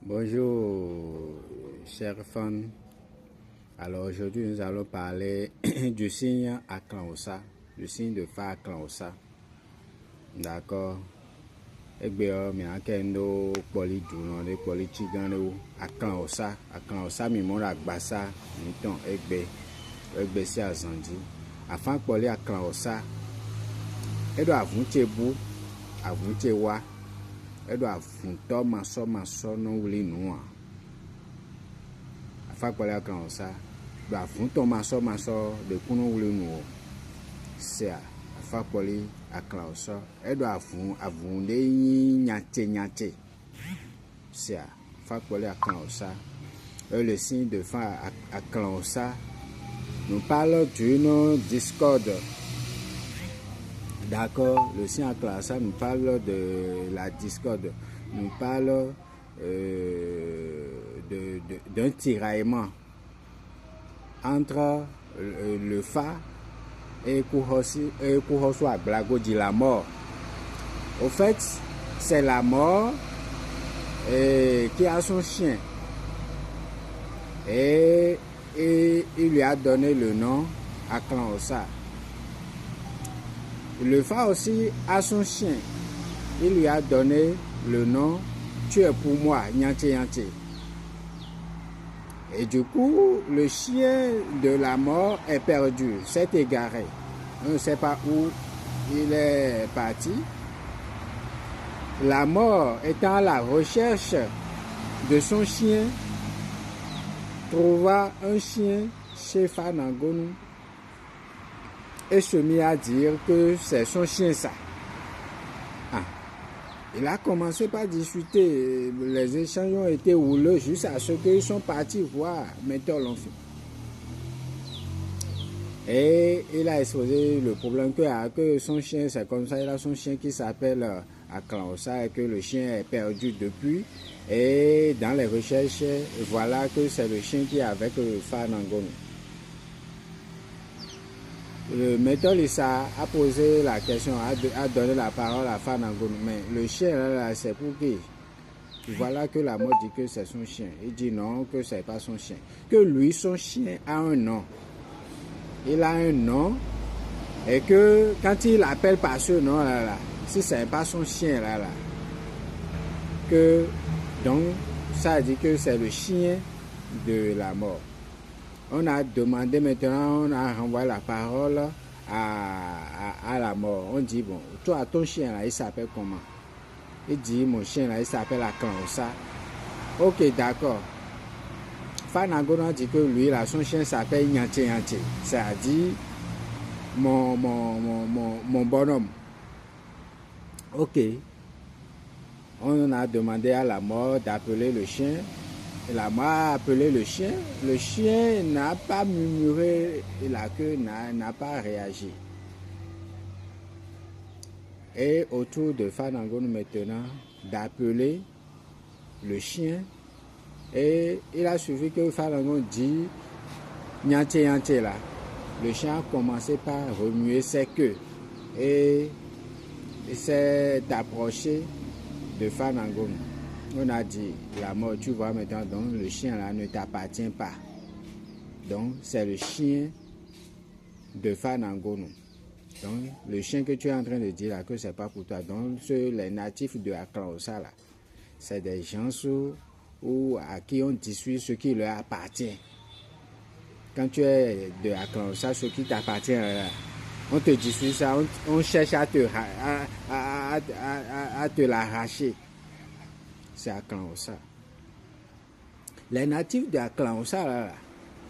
Bonjour, chers fans. Alors aujourd'hui, nous allons parler du signe Aklan-Osa, le signe de phare Aklan-Osa. D'accord. Egbe mi akendo poli juno de poli chigano Aklan-Osa mi mora gbasa mi ton egbe si azandi. Afin poli Aklan-Osa edo avunchebu avunchewa edo afunto maso no wuli nuwa. Afin poli Aklan-Osa do afunto maso de kuno wuli nuwa. C'est afin poli Aklan-Osa edo avunde nyate. C'est afin poli Aklan-Osa. Le signe de phare Aklan-Osa nous parle d'une discorde. D'accord, le signe Aklan-Osa nous parle de la discorde, nous parle d'un tiraillement entre le phare et Kuhosu Aglago dit la mort. Au fait, c'est la mort qui a son chien. Et il lui a donné le nom Aklan-Osa. Le phare aussi a son chien. Il lui a donné le nom Tu es pour moi, Nyante. Et du coup, le chien de la mort est perdu, s'est égaré. On ne sait pas où il est parti. La mort étant à la recherche de son chien, trouva un chien chez Fanangonu et se mit à dire que c'est son chien ça. Il a commencé par discuter, les échanges ont été houleux jusqu'à ce qu'ils sont partis voir Maître Lonfi. Et il a exposé le problème que son chien, c'est comme ça, il a son chien qui s'appelle Aklan-Osa et que le chien est perdu depuis. Et dans les recherches, voilà que c'est le chien qui est avec le Fanangonu. Le Maître Lissa a posé la question, a donné la parole à Fanangonu, mais le chien là, c'est pour qui? Voilà que la mort dit que c'est son chien. Il dit non, que c'est pas son chien. Que lui, son chien a un nom. Il a un nom et que quand il appelle par ce nom là, si c'est pas son chien là, que donc ça dit que c'est le chien de la mort. On a demandé maintenant, on a renvoyé la parole à la mort. On dit, bon, toi, ton chien là, il s'appelle comment? Il dit, mon chien là, il s'appelle Aklan-Osa. Ok, d'accord. Fanangonu a dit que lui, là, son chien s'appelle Nyante. Ça a dit, mon bonhomme. Ok. On a demandé à la mort d'appeler le chien. La mort a appelé le chien. Le chien n'a pas murmuré, la queue n'a pas réagi. Et autour de Fanangonu maintenant d'appeler le chien. Et il a suffi que Fanangonu dit Nyante là. Le chien a commencé par remuer ses queues. Et il s'est approché de Fanangonu. On a dit, la mort, tu vois maintenant, donc le chien là ne t'appartient pas. Donc c'est le chien de Fanangonu. Donc le chien que tu es en train de dire là, que c'est pas pour toi. Donc les natifs de Aklan-Osa là, c'est des gens à qui on dissuit ce qui leur appartient. Quand tu es de Aklan-Osa, ce qui t'appartient là, on te dissuit ça, on cherche à te l'arracher. C'est Aklan-Osa. Les natifs de Aklan-Osa,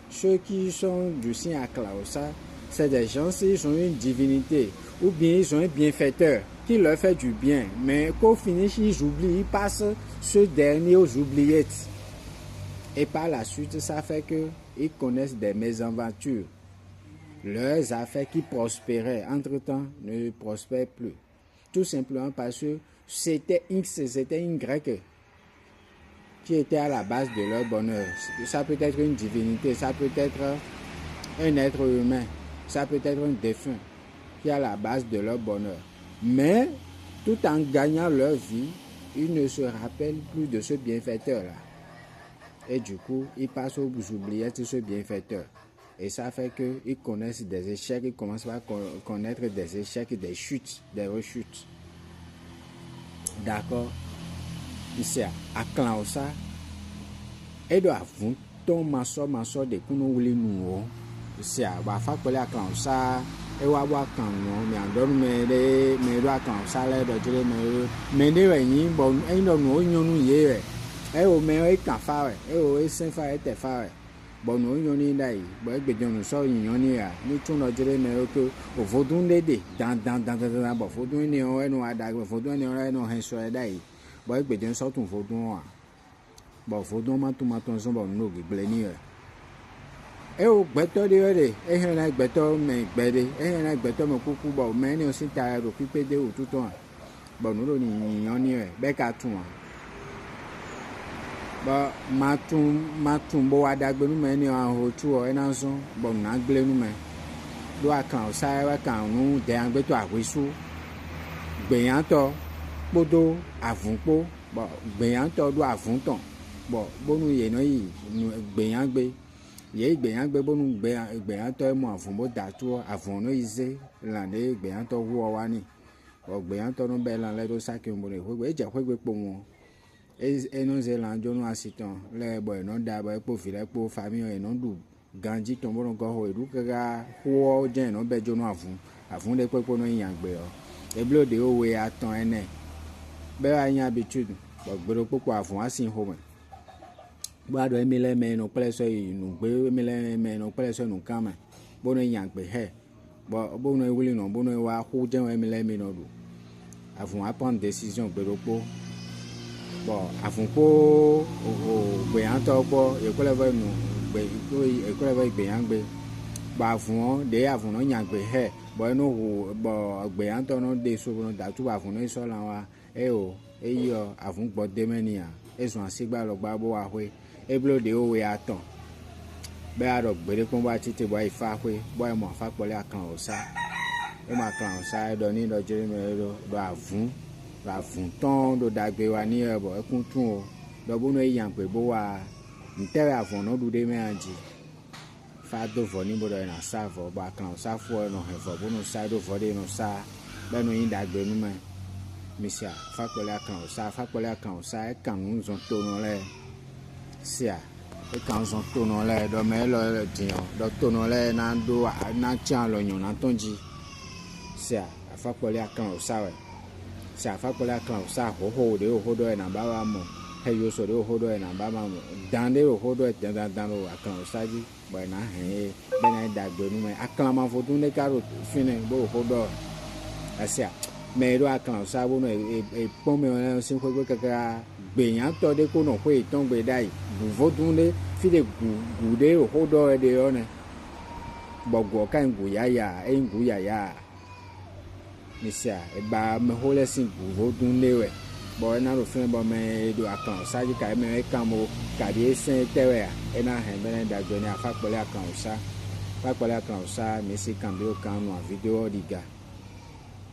ceux qui sont du signe Aklan-Osa, c'est des gens, ils ont une divinité, ou bien ils ont un bienfaiteur qui leur fait du bien, mais qu'au finish, ils oublient, ils passent ce dernier aux oubliettes. Et par la suite, ça fait qu'ils connaissent des mésaventures. Leurs affaires qui prospéraient, entre-temps, ne prospèrent plus. Tout simplement parce que c'était une grecque qui était à la base de leur bonheur. Ça peut être une divinité, ça peut être un être humain, ça peut être un défunt qui est à la base de leur bonheur. Mais tout en gagnant leur vie, ils ne se rappellent plus de ce bienfaiteur-là. Et du coup, ils passent aux oubliettes sur bienfaiteurs. Et ça fait qu'ils connaissent des échecs, ils commencent à connaître des échecs, des chutes, des rechutes. D'accord? Ici, à Clausa, et de avant, ton masso de Kunouli Nouo. Ici, à Wafakole à Clausa, et Wawakan, mais en donne mes doigts Clausa, de Jure, mais des réunis, bon, et non, non, yé. Et au meilleur, et qu'un phare, et au Saint-Phare était phare. Bon, nous y en a eu, bon, nous sommes y a, nous tournons à dire, mais au Vaudon d'aider, dans, bon, Vaudon, et nous a d'ailleurs, Vaudon, et nous a un soir d'ailleurs. Bon, nous sommes tous Vaudon. Bon, Vaudon, maintenant, nous nous glénir. Et au better de et un better, mais bedé, et un better, me coucou, bon, mais nous aussi tired occupé de tout le temps. Bon, nous y en a, bec à tout. Ba matum bo adagbe nu me ni an hotu o enanso bo na gble nu me do akan sai wa kan nu de an gbe to awesu gbeyan to podo avunpo bo gbeyan to do avunton bo bonu ye no yi gbeyan gbe ye gbeyan gbe bonu gbeyan to mo avun bo datu avun no ize lan de gbeyan to wo wa ni bo gbeyan to no be lan le do sakin bo ne we je pe po won. Et nous allons nous assister les boys non d'abord pour filer pour famille et non du ganji tombe encore et du kega ho jen no bejo no avun de pepo no yangbe o e blo de o we aton ene be anya habitude gboro popo avun asin ho me gbado emile me no pele so inu gbe emile me no pele so nu kama bo no yangbe he bo no wili no bo no wa ho jen emile me no du avun a prendre décision gboro po. Bon, avant que Béant Topo, et que la veille nous, et que la veille Béant Bé, Bavon, des avons n'y a bé, bon, nous, Béant non des souvenirs d'tout avant nous sur la eo, et yo, avant que des mania, et son cigare le babo à way, et bleu de haut et à temps. Béado, Bédé combattit et boy fakwe, boy moi fak pour la clan au sa, et ma clan sa, donné le Jérémie d'avant. La fonton do dagbe wa ni ebo ekuntun o do bo no yan pe bo wa ntere avon no du de me anji fa do vo ni bo do na sa vo ba kan sa fo no he vo bo no sa do vo de no sa be no yin dagbe nu me misia fa ko le kan o sa e kan un zon to no le sia e kan zon to no le do me lo din do to no le na do na chan lo nyon na tonji sia fa ko le kan o sa we sa fa ko la kan sa ho de ho do na ba wa mo he yo so de ho do na ba ma mo dan de ho do dan o akan sa ji bo na he be na da gbe nu me akan ma fo tun de karo fine bo ho do asia me do akan sa bo no e pon me na sin ko kaka gbe yan to de ko no ko iton gbe dai bu fo tun de fi de gu de ho do de o ne bo go kan gu ya e gu ya Misia, e ba me hole sin vo dun lewe. Bo na ro fin bo me do akan sa ji ka me kan mo ka bi sen tewe a. E na he me da gbe ni afa pole akan sa. Fa pole akan sa me si kan bi o kan no vidéo diga.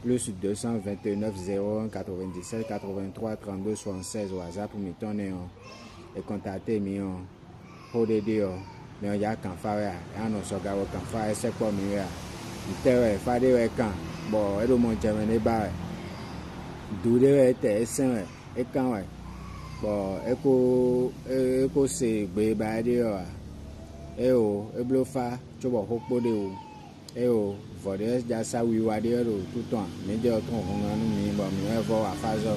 Plus 229 01 97 83 32 76 WhatsApp mi tonne on. E contacter mi on. Hode de o. Me ya kan fa ya. Ya no so ga wo kan fa e se po mi ya. Tewe fa de we kan. Bon, et au moins jamais pas. D'où était sain et quand ouais. Bon, éco c'est bébé de et oh, et blofa, tu vas au de ou. Et oh, voilà, déjà ça oui, va dire tout le temps. Mais de ton on a nous, bon, mais voir à faire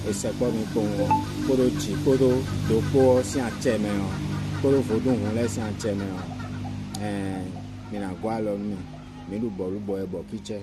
et c'est pas nous pour le petit, pour le pour si un thème, pour le photo, on laisse un thème. Mais na quoi l'homme, mais le boy, qui